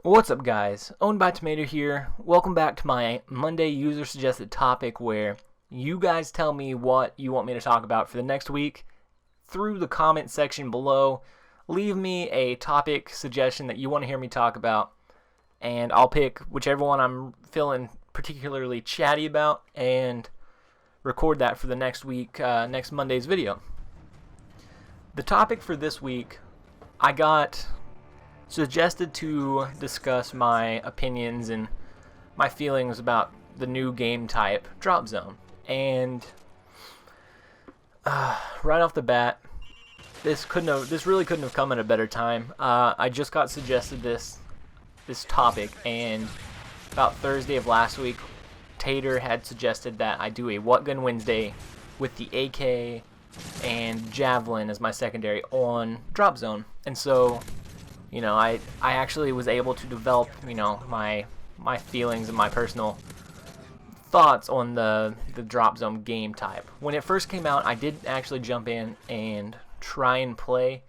What's up, guys? Owned by Tomato here. Welcome back to my Monday user suggested topic where you guys tell me what you want me to talk about for the next week through the comment section below. Leave me a topic suggestion that you want to hear me talk about, and I'll pick whichever one I'm feeling particularly chatty about and record that for the next week, next Monday's video. The topic for this week, I got suggested to discuss my opinions and my feelings about the new game type, Drop Zone. And right off the bat, this really couldn't have come at a better time. I just got suggested this topic, and about Thursday of last week, Tater had suggested that I do a What Gun Wednesday with the AK and Javelin as my secondary on Drop Zone. And so, you know, I actually was able to develop, you know, my feelings and my personal thoughts on the Drop Zone game type. When it first came out, I did actually jump in and try and play,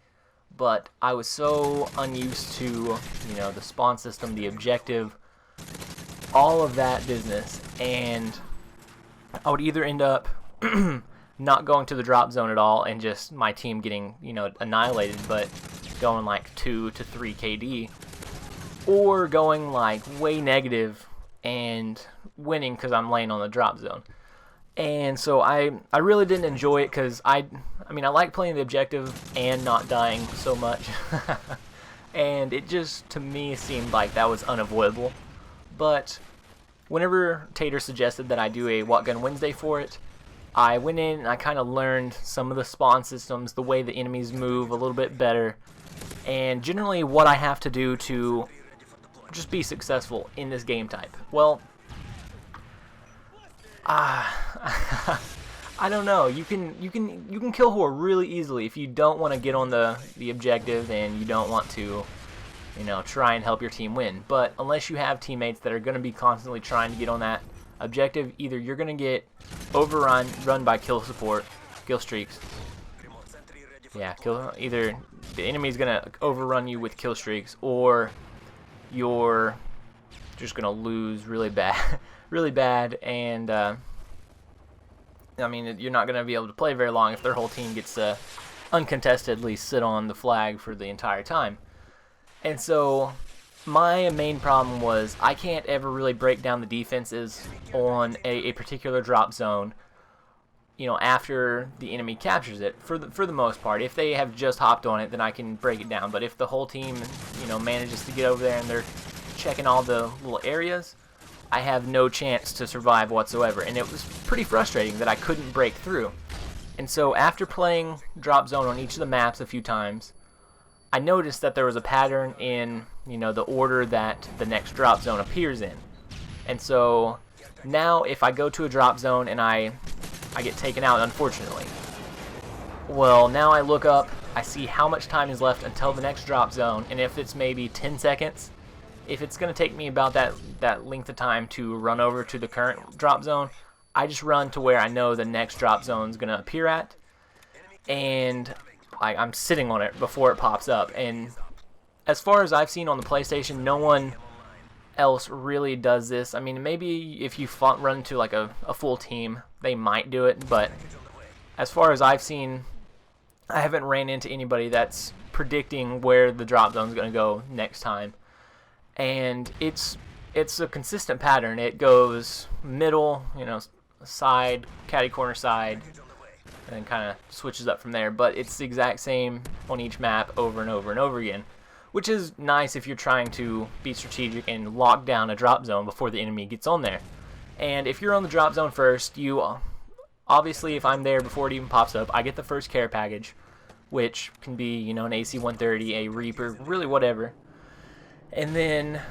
but I was so unused to, you know, the spawn system, the objective, all of that business, and I would either end up not going to the Drop Zone at all and just my team getting, you know, annihilated, but going like 2 to 3 KD, or going like way negative and winning because I'm laying on the Drop Zone. And so I really didn't enjoy it because I mean I like playing the objective and not dying so much and it just to me seemed like that was unavoidable. But whenever Tater suggested that I do a What Gun Wednesday for it, I went in and I kind of learned some of the spawn systems, the way the enemies move a little bit better, and generally what I have to do to just be successful in this game type. Well, I don't know. You can kill Whore really easily if you don't want to get on the objective and you don't want to, you know, try and help your team win. But unless you have teammates that are going to be constantly trying to get on that objective, either you're going to get run by kill streaks. Yeah, either the enemy's going to overrun you with kill streaks, or you're just going to lose really bad, and I mean, you're not going to be able to play very long if their whole team gets to uncontestedly sit on the flag for the entire time. And so my main problem was I can't ever really break down the defenses on a particular Drop Zone, you know, after the enemy captures it. For the most part, if they have just hopped on it, then I can break it down. But if the whole team, you know, manages to get over there and they're checking all the little areas, I have no chance to survive whatsoever. And it was pretty frustrating that I couldn't break through. And so after playing Drop Zone on each of the maps a few times, I noticed that there was a pattern in, you know, the order that the next Drop Zone appears in. And so now if I go to a Drop Zone and I get taken out, unfortunately, well, now I look up, I see how much time is left until the next Drop Zone, and if it's maybe 10 seconds, if it's going to take me about that length of time to run over to the current Drop Zone, I just run to where I know the next Drop Zone is going to appear at, and I'm sitting on it before it pops up. And as far as I've seen on the PlayStation, no one else really does this. I mean, maybe if you run into like a full team, they might do it, but as far as I've seen, I haven't ran into anybody that's predicting where the Drop Zone is going to go next time. And it's a consistent pattern. It goes middle, you know, side, catty corner side, and then kind of switches up from there. But it's the exact same on each map over and over and over again, which is nice if you're trying to be strategic and lock down a Drop Zone before the enemy gets on there. And if you're on the Drop Zone first, you obviously, if I'm there before it even pops up, I get the first care package, which can be, you know, an AC-130, a Reaper, really whatever. And then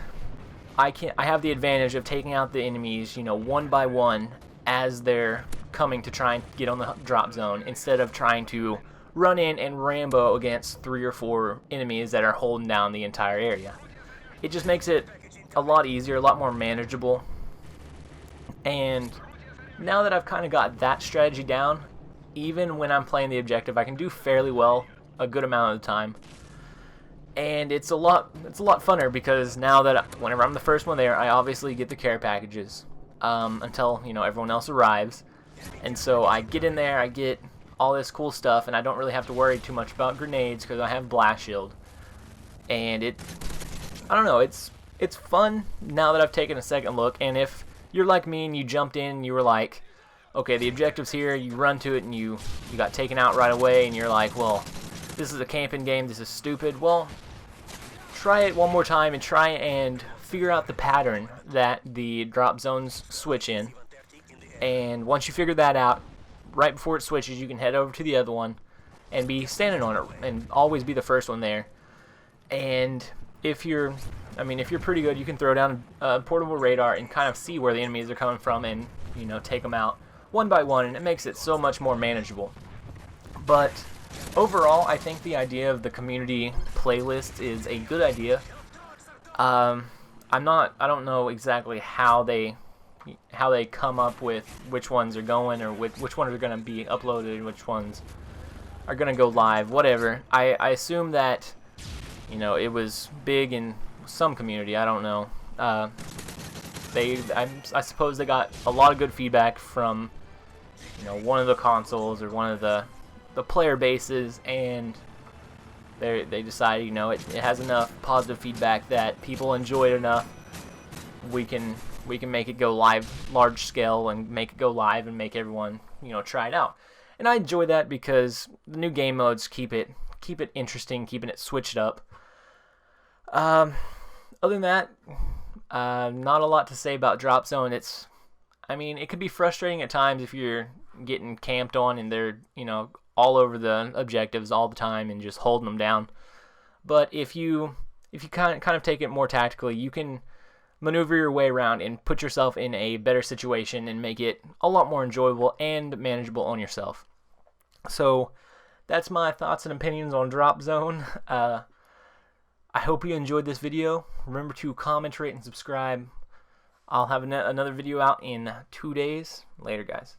I have the advantage of taking out the enemies, you know, one by one as they're coming to try and get on the Drop Zone, instead of trying to run in and Rambo against 3 or 4 enemies that are holding down the entire area. It just makes it a lot easier, a lot more manageable. And now that I've kind of got that strategy down, even when I'm playing the objective, I can do fairly well a good amount of the time. And it's a lot funner because now that whenever I'm the first one there, I obviously get the care packages until everyone else arrives, and so I get in there, I get all this cool stuff, and I don't really have to worry too much about grenades because I have blast shield. And I don't know, it's fun now that I've taken a second look. And if you're like me and you jumped in and you were like, okay, the objective's here, you run to it and you got taken out right away, and you're like, well, this is a camping game, this is stupid. Well, try it one more time and try and figure out the pattern that the drop zones switch in. And once you figure that out, right before it switches, you can head over to the other one and be standing on it and always be the first one there. And if you're pretty good, you can throw down a portable radar and kind of see where the enemies are coming from and take them out one by one, and it makes it so much more manageable. But overall, I think the idea of the community playlist is a good idea. I don't know exactly how they come up with which ones are going, or which ones are going to be uploaded, which ones are going to go live, whatever. I assume that it was big in some community. I don't know. I suppose they got a lot of good feedback from one of the consoles or one of the player bases, and they decided it has enough positive feedback that people enjoy it enough. We can make it go live, large scale, and make it go live and make everyone try it out. And I enjoy that because the new game modes keep it interesting, keeping it switched up. Other than that, not a lot to say about Drop Zone. It could be frustrating at times if you're getting camped on and they're all over the objectives all the time and just holding them down. But if you kind of take it more tactically, you can maneuver your way around and put yourself in a better situation and make it a lot more enjoyable and manageable on yourself. So that's my thoughts and opinions on Drop Zone. I hope you enjoyed this video. Remember to comment, rate, and subscribe. I'll have another video out in 2 days. Later, guys.